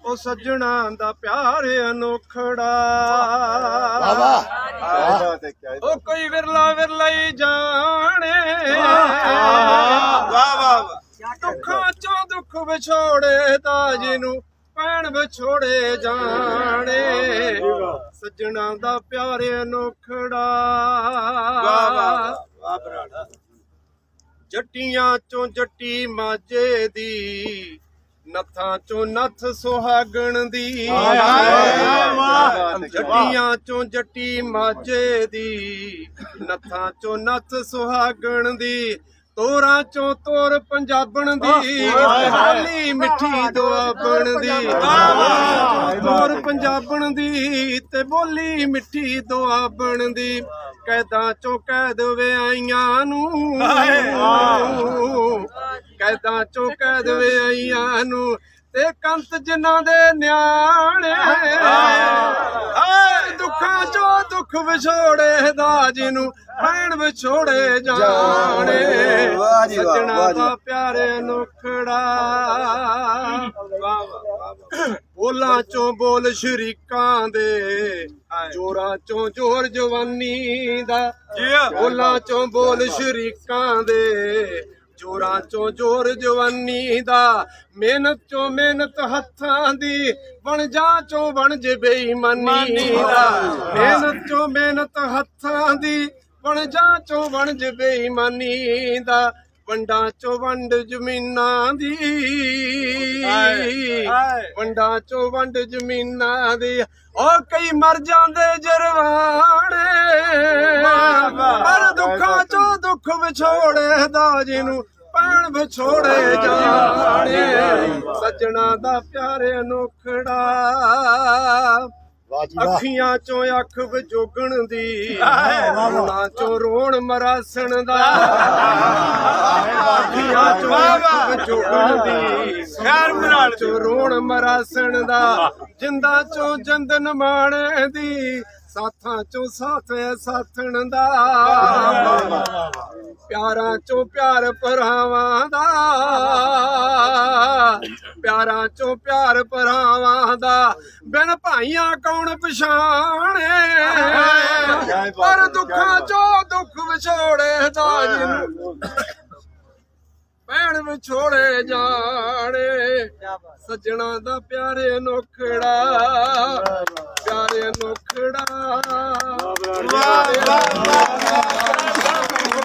ਉਹ ਸੱਜਣਾ ਦਾ ਪਿਆਰ ਅਨੋਖੜਾ। ਉਹ ਕੋਈ ਵਿਰਲਾ ਵਿਰਲਾ ਹੀ ਜਾਣੇ, ਦੁੱਖਾਂ ਚੋਂ ਦੁੱਖ ਵਿਛੋੜੇ ਤਾਂ ਜਿਹਨੂੰ ਭੈਣ ਵਿਛੋੜੇ ਜਾਣੇ। ਸੱਜਣਾ ਦਾ ਪਿਆਰ ਅਨੋਖੜਾ। ਜੱਟੀਆਂ ਚੋਂ ਜੱਟੀ ਮਾਝੇ ਦੀ, ਨੱਥਾਂ ਚੋਂ ਨੱਥ ਸੁਹਾਗਣ ਦੀ। ਜੱਟੀਆਂ ਚੋਂ ਜੱਟੀ ਮਾਝੇ ਦੀ, ਨੱਥਾਂ ਚੋਂ ਨੱਥ ਸੁਹਾਗਣ ਦੀ। ਤੋਰਾਂ ਚੋਂ ਤੋਰ ਪੰਜਾਬਣ ਦੀ, ਬੋਲੀ ਮਿੱਠੀ ਦੁਆਬਣ ਦੀ। ਤੋਰ ਪੰਜਾਬਣ ਦੀ ਤੇ ਬੋਲੀ ਮਿੱਠੀ ਦੁਆਬਣ ਦੀ। ਕੈਦਾਂ ਚੋਂ ਕੈਦ ਵਿਆਹੀਆਂ ਨੂੰ, ਕੈਦਾਂ ਚੋਂ ਕੈਦ ਵਿਆਹੀਆਂ ਨੂੰ। ਤੇ ਕੰਤ ਜਿਨ੍ਹਾਂ ਦੇ ਨਿਆਣੇ, ਦੁੱਖਾਂ ਚੋਂ ਦੁੱਖ ਵਿਛੋੜੇ ਦਾ ਜਿਹਨੂੰ ਭੈਣ ਵਿਛੋੜੇ ਜਾਣੇ। ਸੱਜਣਾ ਦਾ ਪਿਆਰ ਅਨੋਖੜਾ। ਬੋਲਾਂ ਚੋਂ ਬੋਲ ਸ਼ਰੀਕਾਂ ਦੇ, ਜੋਰਾਂ ਚੋਂ ਜੋਰ ਜਵਾਨੀ ਦਾ। ਬੋਲਾਂ ਚੋਂ ਬੋਲ ਸ਼ਰੀਕਾਂ ਦੇ, ਜੋਰਾਂ ਚੋਂ ਜੋਰ ਜਵਾਨੀ ਦਾ। ਮਿਹਨਤ ਚੋਂ ਮਿਹਨਤ ਹੱਥਾਂ ਦੀ, ਵਣਜਾਂ ਚੋਂ ਵਣਜ ਬੇਈਮਾਨੀ ਦਾ। ਮਿਹਨਤ ਚੋਂ ਮਿਹਨਤ ਹੱਥਾਂ ਦੀ, ਵਣਜਾਂ ਚੋਂ ਵਣਜ ਬੇਈਮਾਨੀ ਦਾ। ਵੰਡਾਂ ਚੋਂ ਵੰਡ ਜ਼ਮੀਨਾਂ ਦੀ, ਵੰਡਾਂ ਚੋਂ ਵੰਡ ਜ਼ਮੀਨਾਂ ਦੀ। ਉਹ ਕਈ ਮਰ ਜਾਂਦੇ ਜਰਵਾਣੇ, ਪਰ ਦੁੱਖਾਂ ਚੋਂ ਦੁੱਖ ਵਿਛੋੜੇ ਦਾ ਜਿਹਨੂੰ ਭੈਣ ਵਿਛੋੜੇ ਜਾਣੇ। ਸੱਜਣਾ ਦਾ ਪਿਆਰ ਅਨੋਖੜਾ। ਅੱਖੀਆਂ ਚੋਂ ਅੱਖ ਵਿਜੋਗਣ ਦੀ, ਰੋਣਾ ਚੋਂ ਰੋਣ ਮਰਾਸਣ ਦਾ। ਅੱਖੀਆਂ ਚੋਂ ਅੱਖ ਵਿਜੋਗਣ ਦੀ, ਰੋਣਾ ਚੋਂ ਰੋਣ ਮਰਾਸਣ ਦਾ। ਜਿੰਦਾਂ ਚੋਂ ਜੰਦਨ ਮਾਣੇ ਦੀ, ਸਾਥਾਂ ਚੋਂ ਸਾਥ ਸਾਥਣ ਦਾ। ਪਿਆਰਾਂ ਚੋਂ ਪਿਆਰ ਭਰਾਵਾਂ ਦਾ, ਪਿਆਰਾਂ ਚੋਂ ਪਿਆਰ ਭਰਾਵਾਂ ਦਾ। ਬਿਨ ਭਾਈਆਂ ਕੌਣ ਪਛਾਣੇ, ਪਰ ਦੁੱਖਾਂ ਚੋਂ ਦੁੱਖ ਵਿਛੋੜੇ ਦਾ ਜਿਹਨੂੰ ਭੈਣ ਵਿਛੋੜੇ ਜਾਣੇ। ਸੱਜਣਾ ਦਾ ਪਿਆਰ ਅਨੋਖੜਾ, ਪਿਆਰ ਅਨੋਖੜਾ।